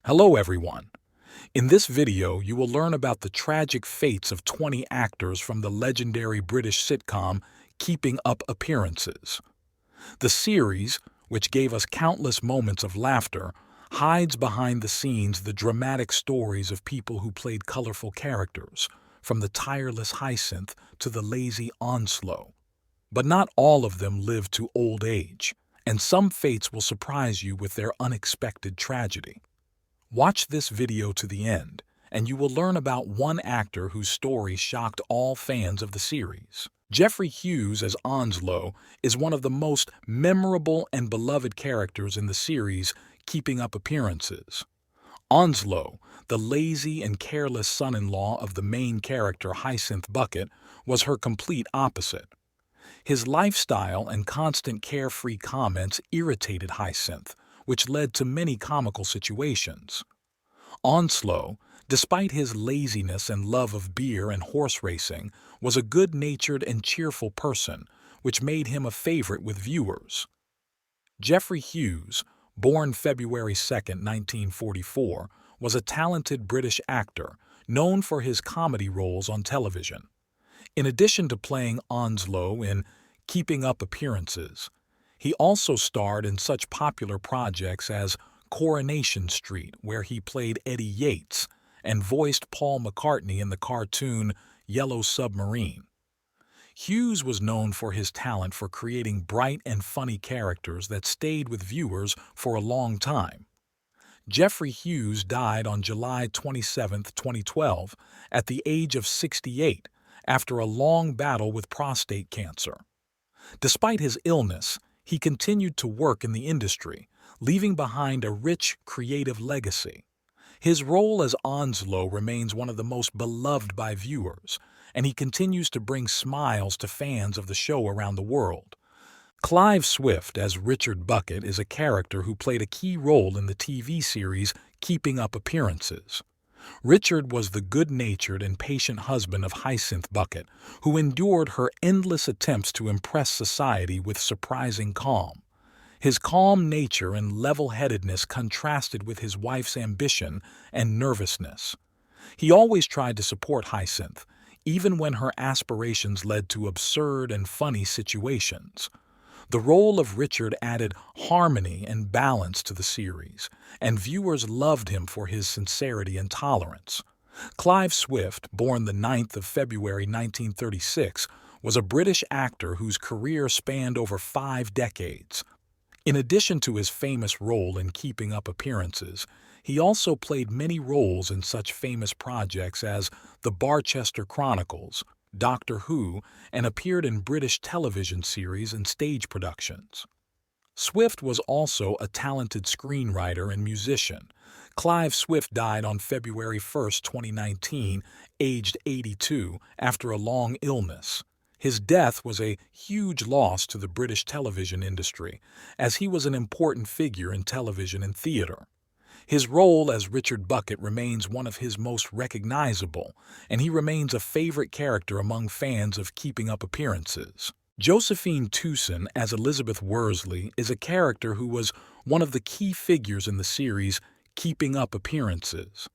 Hello everyone. In this video, you will learn about the tragic fates of 20 actors from the legendary British sitcom Keeping Up Appearances. The series, which gave us countless moments of laughter, hides behind the scenes the dramatic stories of people who played colorful characters, from the tireless Hyacinth to the lazy Onslow. But not all of them lived to old age, and some fates will surprise you with their unexpected tragedy. Watch this video to the end, and you will learn about one actor whose story shocked all fans of the series. Geoffrey Hughes as Onslow is one of the most memorable and beloved characters in the series Keeping Up Appearances. Onslow, the lazy and careless son-in-law of the main character Hyacinth Bucket, was her complete opposite. His lifestyle and constant carefree comments irritated Hyacinth, which led to many comical situations. Onslow, despite his laziness and love of beer and horse racing, was a good-natured and cheerful person, which made him a favorite with viewers. Geoffrey Hughes, born February 2, 1944, was a talented British actor known for his comedy roles on television. In addition to playing Onslow in Keeping Up Appearances, he also starred in such popular projects as Coronation Street, where he played Eddie Yates, and voiced Paul McCartney in the cartoon Yellow Submarine. Hughes was known for his talent for creating bright and funny characters that stayed with viewers for a long time. Geoffrey Hughes died on July 27, 2012, at the age of 68, after a long battle with prostate cancer. Despite his illness, he continued to work in the industry, leaving behind a rich, creative legacy. His role as Onslow remains one of the most beloved by viewers, and he continues to bring smiles to fans of the show around the world. Clive Swift as Richard Bucket is a character who played a key role in the TV series Keeping Up Appearances. Richard was the good-natured and patient husband of Hyacinth Bucket, who endured her endless attempts to impress society with surprising calm. His calm nature and level-headedness contrasted with his wife's ambition and nervousness. He always tried to support Hyacinth, even when her aspirations led to absurd and funny situations. The role of Richard added harmony and balance to the series, and viewers loved him for his sincerity and tolerance. Clive Swift, born the 9th of February 1936, was a British actor whose career spanned over 5 decades. In addition to his famous role in Keeping Up Appearances, he also played many roles in such famous projects as The Barchester Chronicles, Doctor Who, and appeared in British television series and stage productions. Swift was also a talented screenwriter and musician. Clive Swift died on February 1, 2019, aged 82, after a long illness. His death was a huge loss to the British television industry, as he was an important figure in television and theatre. His role as Richard Bucket remains one of his most recognizable, and he remains a favorite character among fans of Keeping Up Appearances. Josephine Tewson as Elizabeth Worsley is a character who was one of the key figures in the series Keeping Up Appearances.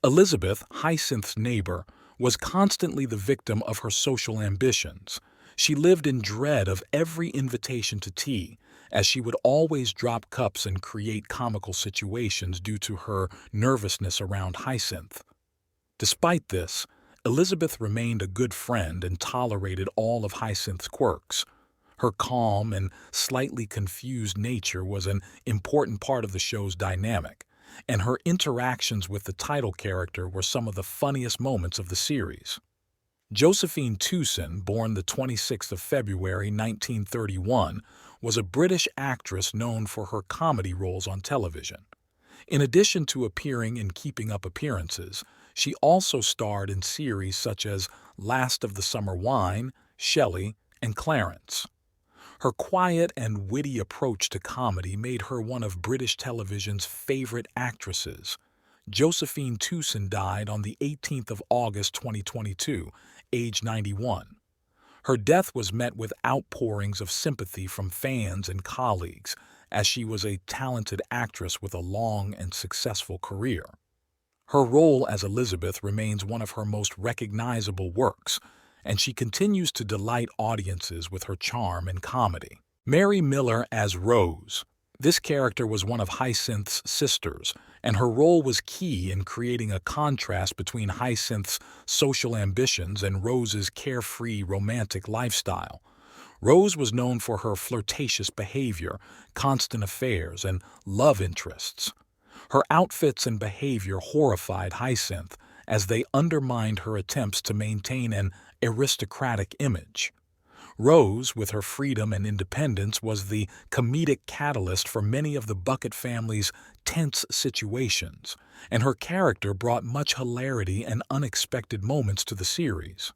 Elizabeth, Hyacinth's neighbor, was constantly the victim of her social ambitions. She lived in dread of every invitation to tea, as she would always drop cups and create comical situations due to her nervousness around Hyacinth. Despite this, Elizabeth remained a good friend and tolerated all of Hyacinth's quirks. Her calm and slightly confused nature was an important part of the show's dynamic, and her interactions with the title character were some of the funniest moments of the series. Josephine Tewson, born the 26th of February 1931, was a British actress known for her comedy roles on television. In addition to appearing in Keeping Up Appearances, she also starred in series such as Last of the Summer Wine, Shelley, and Clarence. Her quiet and witty approach to comedy made her one of British television's favorite actresses. Josephine Tewson died on the 18th of August 2022, age 91. Her death was met with outpourings of sympathy from fans and colleagues, as she was a talented actress with a long and successful career. Her role as Elizabeth remains one of her most recognizable works, and she continues to delight audiences with her charm and comedy. Mary Miller as Rose. This character was one of Hyacinth's sisters, and her role was key in creating a contrast between Hyacinth's social ambitions and Rose's carefree romantic lifestyle. Rose was known for her flirtatious behavior, constant affairs, and love interests. Her outfits and behavior horrified Hyacinth as they undermined her attempts to maintain an aristocratic image. Rose, with her freedom and independence, was the comedic catalyst for many of the Bucket family's tense situations, and her character brought much hilarity and unexpected moments to the series.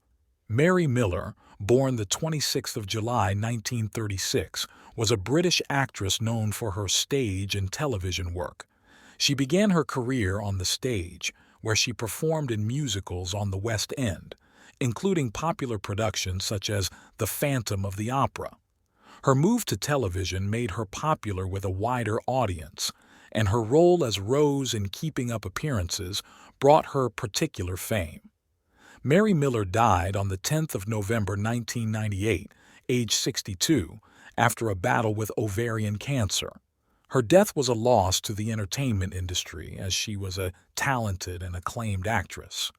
Mary Miller, born the 26th of July 1936, was a British actress known for her stage and television work. She began her career on the stage, where she performed in musicals on the West End, including popular productions such as The Phantom of the Opera. Her move to television made her popular with a wider audience, and her role as Rose in Keeping Up Appearances brought her particular fame. Mary Miller died on the 10th of November 1998, age 62, after a battle with ovarian cancer. Her death was a loss to the entertainment industry, as she was a talented and acclaimed actress.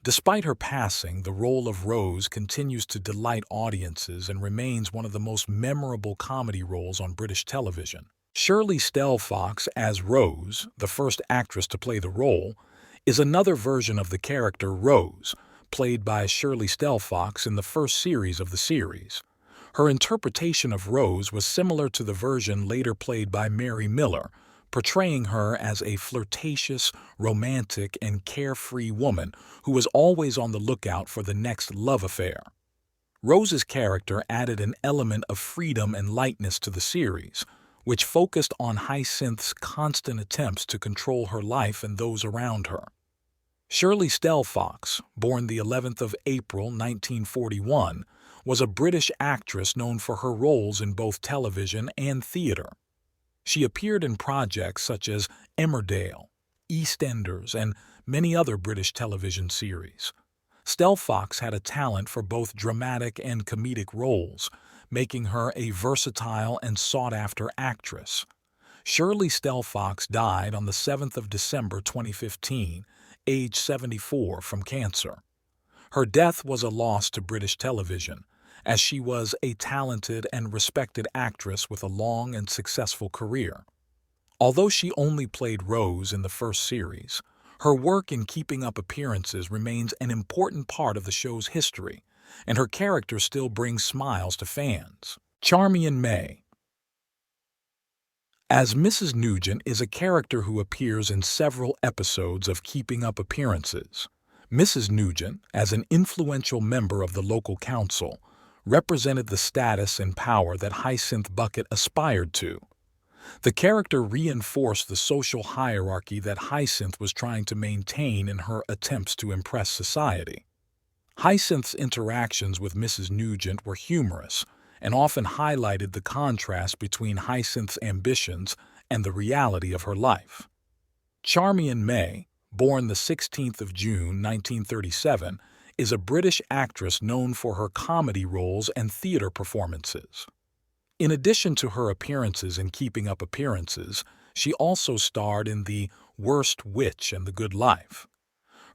Despite her passing, the role of Rose continues to delight audiences and remains one of the most memorable comedy roles on British television. Shirley Stelfox as Rose, the first actress to play the role, is another version of the character Rose, played by Shirley Stelfox in the first series of the series. Her interpretation of Rose was similar to the version later played by Mary Miller, portraying her as a flirtatious, romantic, and carefree woman who was always on the lookout for the next love affair. Rose's character added an element of freedom and lightness to the series, which focused on Hyacinth's constant attempts to control her life and those around her. Shirley Stelfox, born the 11th of April 1941, was a British actress known for her roles in both television and theater. She appeared in projects such as Emmerdale, EastEnders, and many other British television series. Stelfox had a talent for both dramatic and comedic roles, making her a versatile and sought-after actress. Shirley Stelfox died on the 7th of December 2015, age 74, from cancer. Her death was a loss to British television, as she was a talented and respected actress with a long and successful career. Although she only played Rose in the first series, her work in Keeping Up Appearances remains an important part of the show's history, and her character still brings smiles to fans. Charmian May as Mrs. Nugent is a character who appears in several episodes of Keeping Up Appearances. Mrs. Nugent, as an influential member of the local council, represented the status and power that Hyacinth Bucket aspired to. The character reinforced the social hierarchy that Hyacinth was trying to maintain in her attempts to impress society. Hyacinth's interactions with Mrs. Nugent were humorous and often highlighted the contrast between Hyacinth's ambitions and the reality of her life. Charmian May, born the 16th of June 1937, is a British actress known for her comedy roles and theater performances. In addition to her appearances in Keeping Up Appearances, she also starred in The Worst Witch and The Good Life.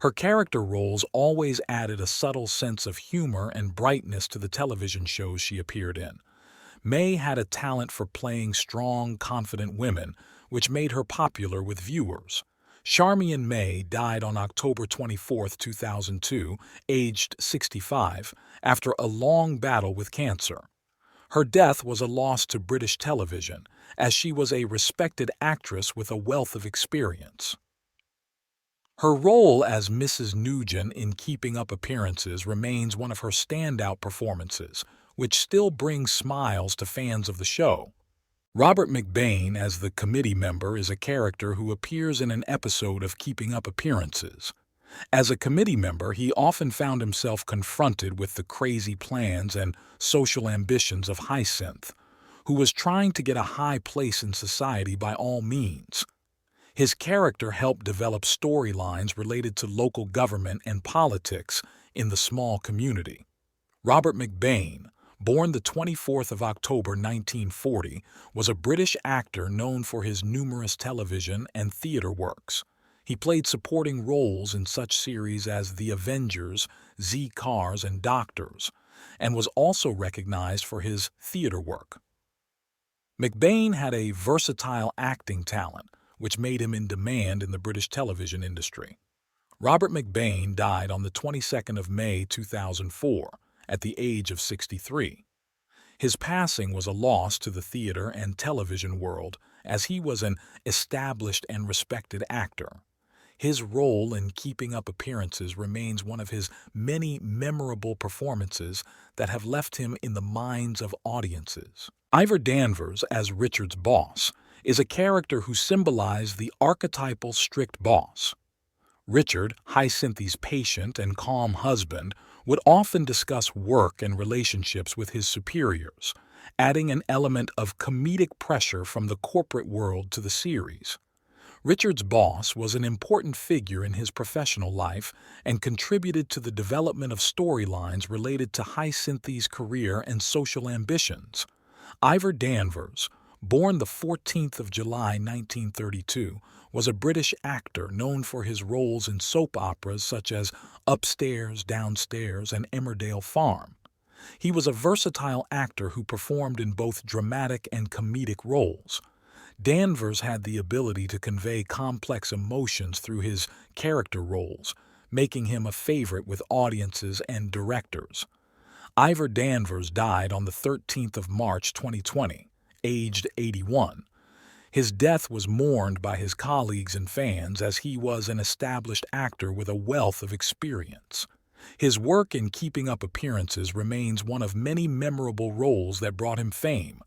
Her character roles always added a subtle sense of humor and brightness to the television shows she appeared in. May had a talent for playing strong, confident women, which made her popular with viewers. Charmian May died on October 24, 2002, aged 65, after a long battle with cancer. Her death was a loss to British television, as she was a respected actress with a wealth of experience. Her role as Mrs. Nugent in Keeping Up Appearances remains one of her standout performances, which still brings smiles to fans of the show. Robert McBain, as the committee member, is a character who appears in an episode of Keeping Up Appearances. As a committee member, he often found himself confronted with the crazy plans and social ambitions of Hyacinth, who was trying to get a high place in society by all means. His character helped develop storylines related to local government and politics in the small community. Robert McBain, born the 24th of October 1940, was a British actor known for his numerous television and theatre works. He played supporting roles in such series as The Avengers, Z Cars, and Doctors, and was also recognized for his theatre work. McBain had a versatile acting talent, which made him in demand in the British television industry. Robert McBain died on the 22nd of May 2004 at the age of 63. His passing was a loss to the theater and television world, as he was an established and respected actor. His role in Keeping Up Appearances remains one of his many memorable performances that have left him in the minds of audiences. Ivor Danvers, as Richard's boss, is a character who symbolized the archetypal strict boss. Richard, Hyacinthi's patient and calm husband, would often discuss work and relationships with his superiors, adding an element of comedic pressure from the corporate world to the series. Richard's boss was an important figure in his professional life and contributed to the development of storylines related to Hyacinthi's career and social ambitions. Ivor Danvers, born the 14th of July 1932, was a British actor known for his roles in soap operas such as Upstairs, Downstairs, and Emmerdale Farm. He was a versatile actor who performed in both dramatic and comedic roles. Danvers had the ability to convey complex emotions through his character roles, making him a favorite with audiences and directors. Ivor Danvers died on the 13th of March 2020, aged 81. His death was mourned by his colleagues and fans as he was an established actor with a wealth of experience. His work in Keeping Up Appearances remains one of many memorable roles that brought him fame.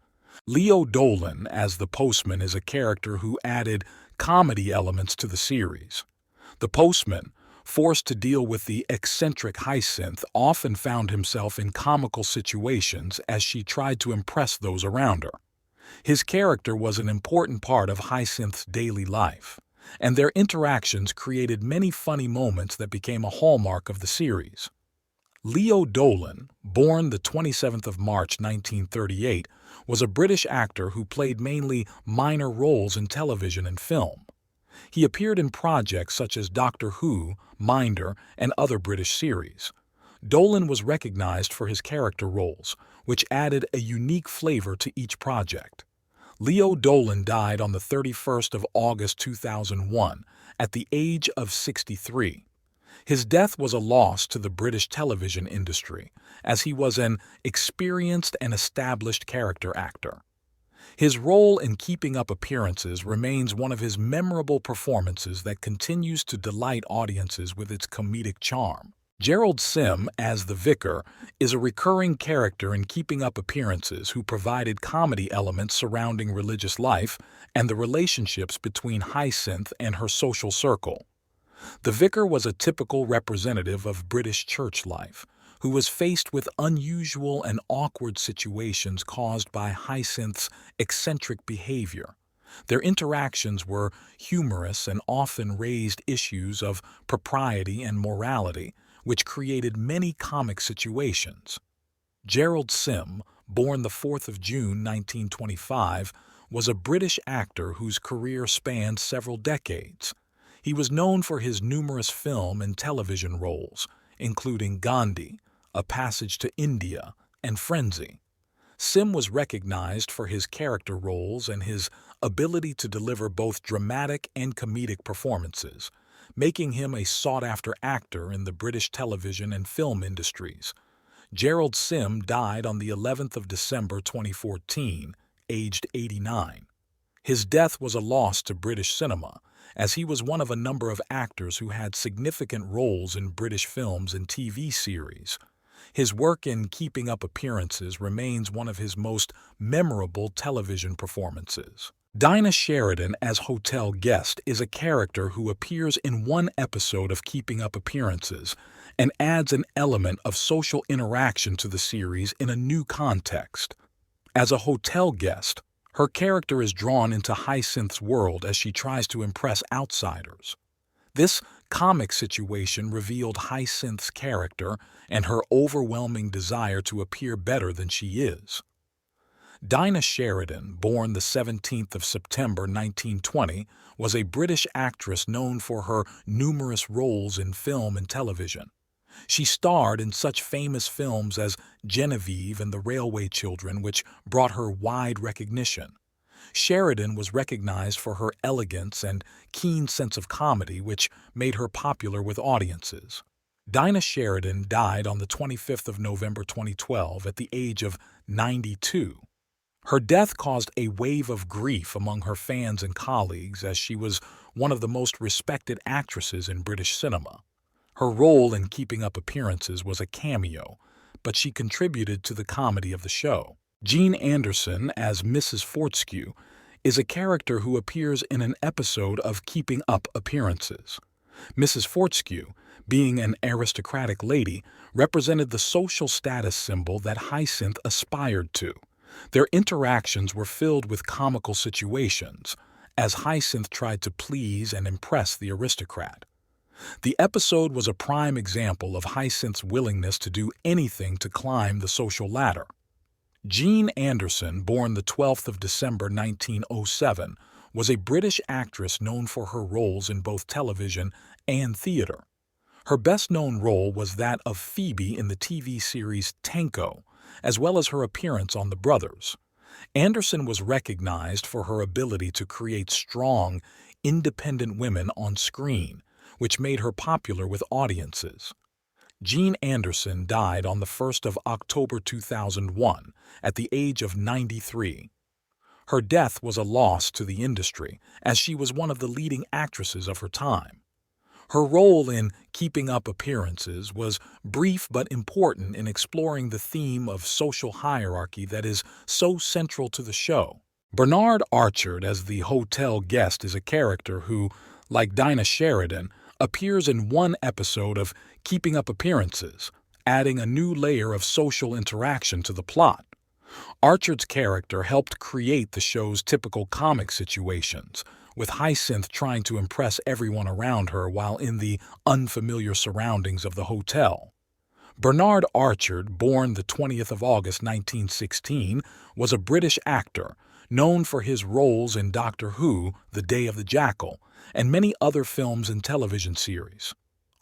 Leo Dolan, as the postman, is a character who added comedy elements to the series. The postman, forced to deal with the eccentric Hyacinth, often found himself in comical situations as she tried to impress those around her. His character was an important part of Hyacinth's daily life, and their interactions created many funny moments that became a hallmark of the series. Leo Dolan, born the 27th of March 1938, was a British actor who played mainly minor roles in television and film. He appeared in projects such as Doctor Who, Minder, and other British series. Dolan was recognized for his character roles, which added a unique flavor to each project. Leo Dolan died on the 31st of August 2001 at the age of 63. His death was a loss to the British television industry, as he was an experienced and established character actor. His role in Keeping Up Appearances remains one of his memorable performances that continues to delight audiences with its comedic charm. Gerald Sim, as the vicar, is a recurring character in Keeping Up Appearances who provided comedy elements surrounding religious life and the relationships between Hyacinth and her social circle. The vicar was a typical representative of British church life, who was faced with unusual and awkward situations caused by Hyacinth's eccentric behavior. Their interactions were humorous and often raised issues of propriety and morality, which created many comic situations. Gerald Sim, born the 4th of June 1925, was a British actor whose career spanned several decades. He was known for his numerous film and television roles, including Gandhi, A Passage to India, and Frenzy. Sim was recognized for his character roles and his ability to deliver both dramatic and comedic performances, making him a sought-after actor in the British television and film industries. Gerald Sim died on the 11th of December 2014, aged 89. His death was a loss to British cinema, as he was one of a number of actors who had significant roles in British films and TV series. His work in Keeping Up Appearances remains one of his most memorable television performances. Dinah Sheridan as Hotel Guest is a character who appears in one episode of Keeping Up Appearances and adds an element of social interaction to the series in a new context. As a hotel guest, her character is drawn into Hyacinth's world as she tries to impress outsiders. This comic situation revealed Hyacinth's character and her overwhelming desire to appear better than she is. Dinah Sheridan, born the 17th of September 1920, was a British actress known for her numerous roles in film and television. She starred in such famous films as Genevieve and The Railway Children, which brought her wide recognition. Sheridan was recognized for her elegance and keen sense of comedy, which made her popular with audiences. Dinah Sheridan died on the 25th of November 2012 at the age of 92. Her death caused a wave of grief among her fans and colleagues, as she was one of the most respected actresses in British cinema. Her role in Keeping Up Appearances was a cameo, but she contributed to the comedy of the show. Jean Anderson, as Mrs. Fortescue, is a character who appears in an episode of Keeping Up Appearances. Mrs. Fortescue, being an aristocratic lady, represented the social status symbol that Hyacinth aspired to. Their interactions were filled with comical situations, as Hyacinth tried to please and impress the aristocrat. The episode was a prime example of Hyacinth's willingness to do anything to climb the social ladder. Jean Anderson, born the 12th of December 1907, was a British actress known for her roles in both television and theater. Her best-known role was that of Phoebe in the TV series Tanko, as well as her appearance on The Brothers. Anderson was recognized for her ability to create strong, independent women on screen, which made her popular with audiences. Jean Anderson died on the 1st of October 2001 at the age of 93. Her death was a loss to the industry, as she was one of the leading actresses of her time. Her role in Keeping Up Appearances was brief but important in exploring the theme of social hierarchy that is so central to the show. Bernard Archard as the hotel guest is a character who, like Dinah Sheridan, appears in one episode of Keeping Up Appearances, adding a new layer of social interaction to the plot. Archard's character helped create the show's typical comic situations, with Hyacinth trying to impress everyone around her while in the unfamiliar surroundings of the hotel. Bernard Archard, born the 20th of August 1916, was a British actor, known for his roles in Doctor Who, The Day of the Jackal, and many other films and television series.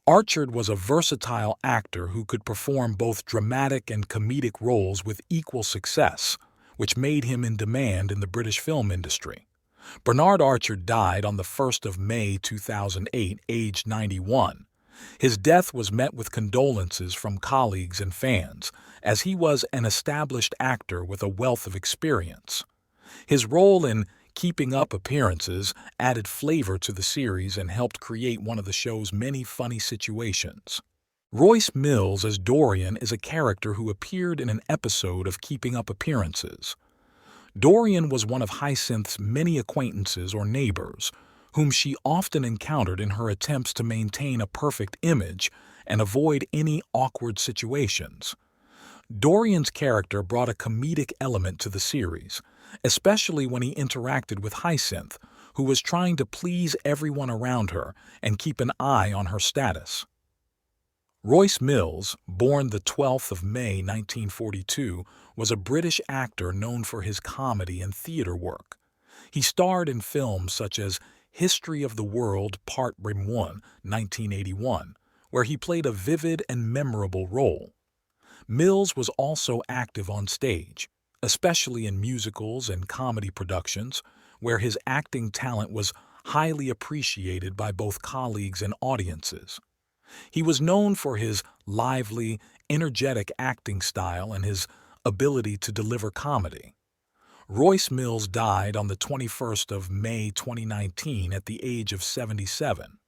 Archard was a versatile actor who could perform both dramatic and comedic roles with equal success, which made him in demand in the British film industry. Bernard Archard died on the 1st of May 2008, aged 91. His death was met with condolences from colleagues and fans, as he was an established actor with a wealth of experience. His role in Keeping Up Appearances added flavor to the series and helped create one of the show's many funny situations. Royce Mills as Dorian is a character who appeared in an episode of Keeping Up Appearances. Dorian was one of Hyacinth's many acquaintances or neighbors, whom she often encountered in her attempts to maintain a perfect image and avoid any awkward situations. Dorian's character brought a comedic element to the series, especially when he interacted with Hyacinth, who was trying to please everyone around her and keep an eye on her status. Royce Mills, born the 12th of May 1942, was a British actor known for his comedy and theater work. He starred in films such as History of the World Part 1, 1981, where he played a vivid and memorable role. Mills was also active on stage, especially in musicals and comedy productions, where his acting talent was highly appreciated by both colleagues and audiences. He was known for his lively, energetic acting style and his ability to deliver comedy. Royce Mills died on the 21st of May 2019 at the age of 77.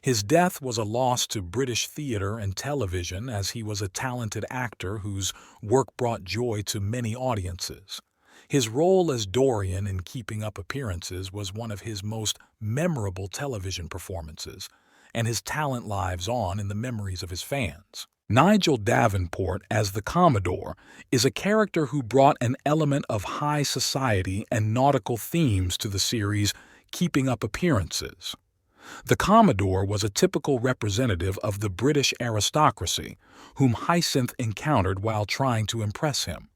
His death was a loss to British theater and television, as he was a talented actor whose work brought joy to many audiences. His role as Dorian in Keeping Up Appearances was one of his most memorable television performances, and his talent lives on in the memories of his fans. Nigel Davenport as the Commodore is a character who brought an element of high society and nautical themes to the series, Keeping Up Appearances. The Commodore was a typical representative of the British aristocracy, whom Hyacinth encountered while trying to impress him.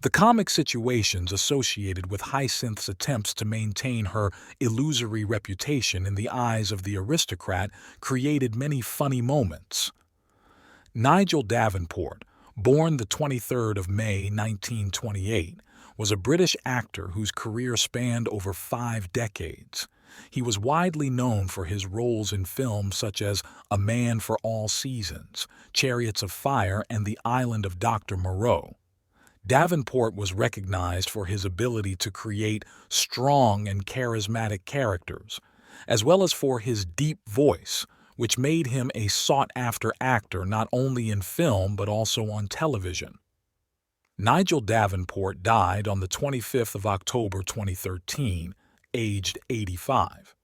The comic situations associated with Hyacinth's attempts to maintain her illusory reputation in the eyes of the aristocrat created many funny moments. Nigel Davenport, born the 23rd of May 1928, was a British actor whose career spanned over 5 decades. He was widely known for his roles in films such as A Man for All Seasons, Chariots of Fire, and The Island of Dr. Moreau. Davenport was recognized for his ability to create strong and charismatic characters, as well as for his deep voice, which made him a sought-after actor not only in film but also on television. Nigel Davenport died on the 25th of October 2013, aged 85.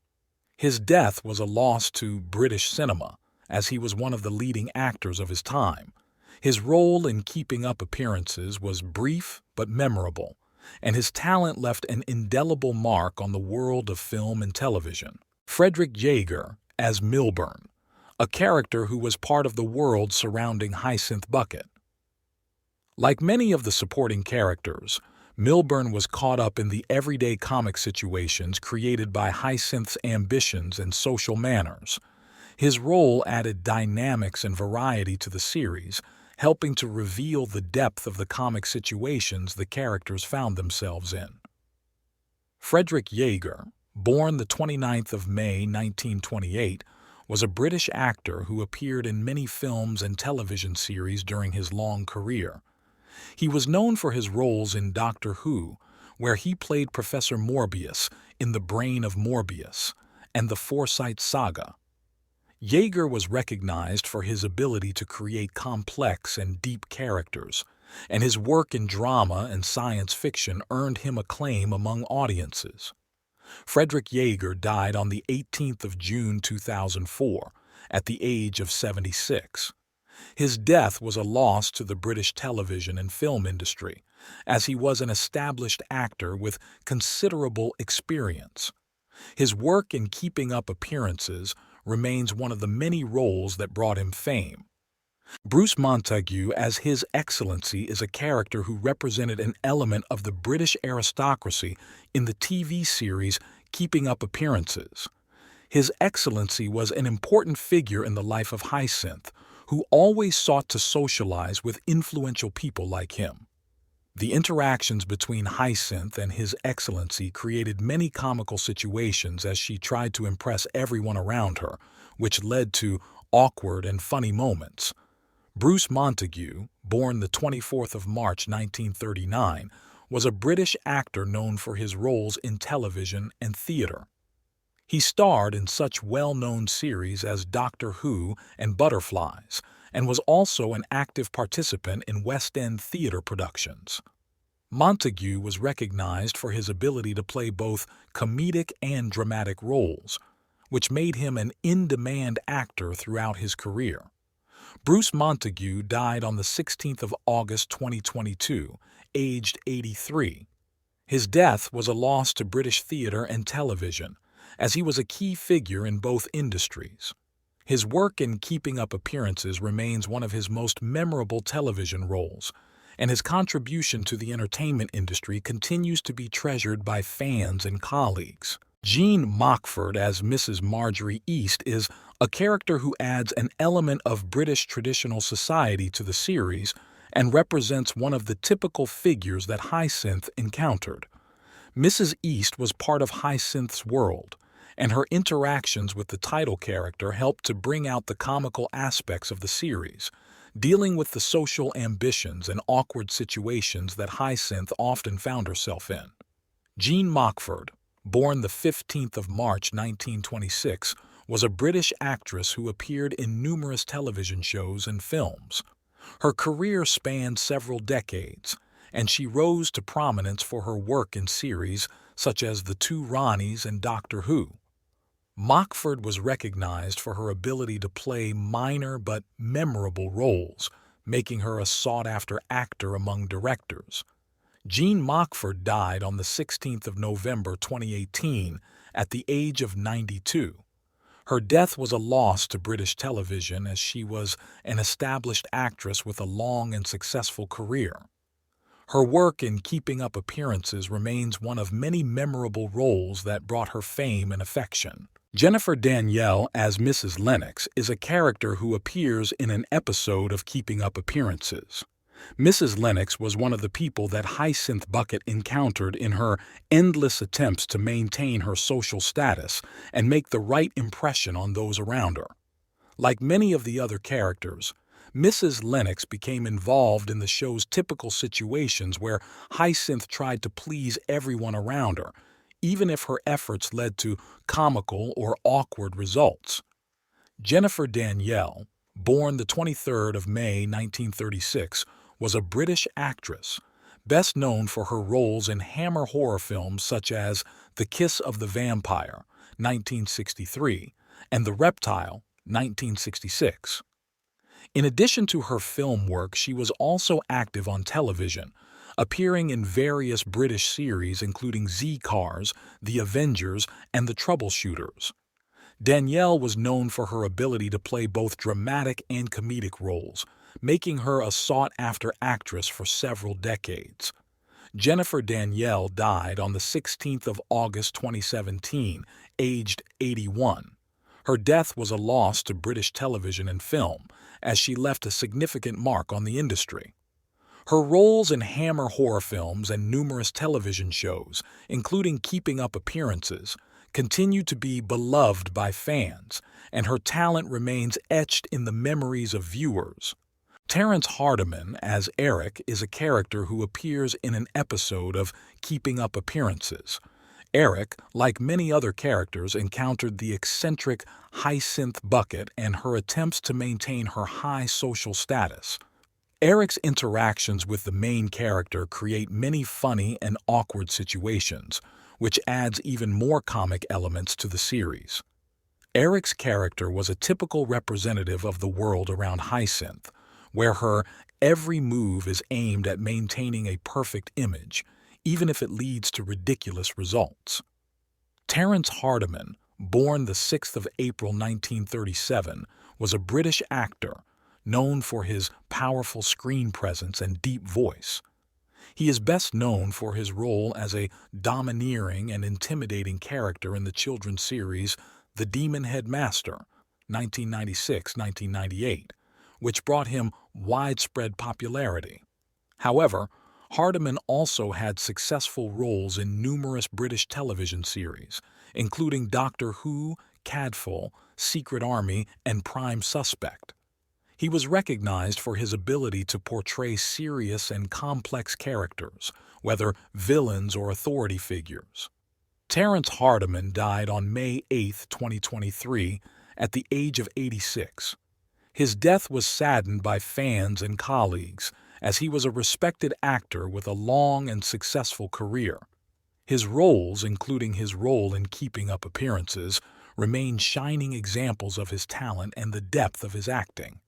His death was a loss to British cinema, as he was one of the leading actors of his time. His role in Keeping Up Appearances was brief but memorable, and his talent left an indelible mark on the world of film and television. Frederick Jaeger as Milburn, a character who was part of the world surrounding Hyacinth Bucket. Like many of the supporting characters, Milburn was caught up in the everyday comic situations created by Hyacinth's ambitions and social manners. His role added dynamics and variety to the series, helping to reveal the depth of the comic situations the characters found themselves in. Frederick Jaeger, born the 29th of May 1928, was a British actor who appeared in many films and television series during his long career. He was known for his roles in Doctor Who, where he played Professor Morbius in The Brain of Morbius and The Forsyte Saga. Jaeger was recognized for his ability to create complex and deep characters, and his work in drama and science fiction earned him acclaim among audiences. Frederick Jaeger died on the 18th of June 2004, at the age of 76. His death was a loss to the British television and film industry, as he was an established actor with considerable experience. His work in Keeping Up Appearances remains one of the many roles that brought him fame. Bruce Montague as His Excellency is a character who represented an element of the British aristocracy in the TV series Keeping Up Appearances. His Excellency was an important figure in the life of Hyacinth, who always sought to socialize with influential people like him. The interactions between Hyacinth and His Excellency created many comical situations as she tried to impress everyone around her, which led to awkward and funny moments. Bruce Montague, born the 24th of March 1939, was a British actor known for his roles in television and theater. He starred in such well-known series as Doctor Who and Butterflies, and was also an active participant in West End theater productions. Montague was recognized for his ability to play both comedic and dramatic roles, which made him an in-demand actor throughout his career. Bruce Montague died on the 16th of August 2022, aged 83. His death was a loss to British theater and television, as he was a key figure in both industries. His work in Keeping Up Appearances remains one of his most memorable television roles, and his contribution to the entertainment industry continues to be treasured by fans and colleagues. Jean Mockford as Mrs. Marjorie East is a character who adds an element of British traditional society to the series and represents one of the typical figures that Hyacinth encountered. Mrs. East was part of Hyacinth's world, and her interactions with the title character helped to bring out the comical aspects of the series, dealing with the social ambitions and awkward situations that Hyacinth often found herself in. Jean Mockford, born the 15th of March 1926, was a British actress who appeared in numerous television shows and films. Her career spanned several decades, and she rose to prominence for her work in series such as The Two Ronnies and Doctor Who. Mockford was recognized for her ability to play minor but memorable roles, making her a sought-after actor among directors. Jean Mockford died on the 16th of November 2018 at the age of 92. Her death was a loss to British television as she was an established actress with a long and successful career. Her work in keeping up appearances remains one of many memorable roles that brought her fame and affection. Jennifer Danielle as Mrs. Lennox is a character who appears in an episode of Keeping Up Appearances. Mrs. Lennox was one of the people that Hyacinth Bucket encountered in her endless attempts to maintain her social status and make the right impression on those around her. Like many of the other characters, Mrs. Lennox became involved in the show's typical situations where Hyacinth tried to please everyone around her, even if her efforts led to comical or awkward results. Jennifer Danielle, born the 23rd of May 1936, was a British actress, best known for her roles in Hammer horror films such as The Kiss of the Vampire, 1963, and The Reptile, 1966. In addition to her film work, she was also active on television, appearing in various British series including Z-Cars, The Avengers, and The Troubleshooters. Danielle was known for her ability to play both dramatic and comedic roles, making her a sought-after actress for several decades. Jennifer Danielle died on the 16th of August 2017, aged 81. Her death was a loss to British television and film, as she left a significant mark on the industry. Her roles in Hammer horror films and numerous television shows, including Keeping Up Appearances, continue to be beloved by fans, and her talent remains etched in the memories of viewers. Terrence Hardiman as Eric is a character who appears in an episode of Keeping Up Appearances. Eric, like many other characters, encountered the eccentric Hyacinth Bucket and her attempts to maintain her high social status. Eric's interactions with the main character create many funny and awkward situations, which adds even more comic elements to the series. Eric's character was a typical representative of the world around Hyacinth, where her every move is aimed at maintaining a perfect image, even if it leads to ridiculous results. Terrence Hardiman, born the 6th of April 1937, was a British actor, known for his powerful screen presence and deep voice. He is best known for his role as a domineering and intimidating character in the children's series The Demon Headmaster, 1996-1998, which brought him widespread popularity. However, Hardiman also had successful roles in numerous British television series, including Doctor Who, Cadfael, Secret Army, and Prime Suspect. He was recognized for his ability to portray serious and complex characters, whether villains or authority figures. Terrence Hardiman died on May 8, 2023, at the age of 86. His death was saddened by fans and colleagues, as he was a respected actor with a long and successful career. His roles, including his role in Keeping Up Appearances, remain shining examples of his talent and the depth of his acting.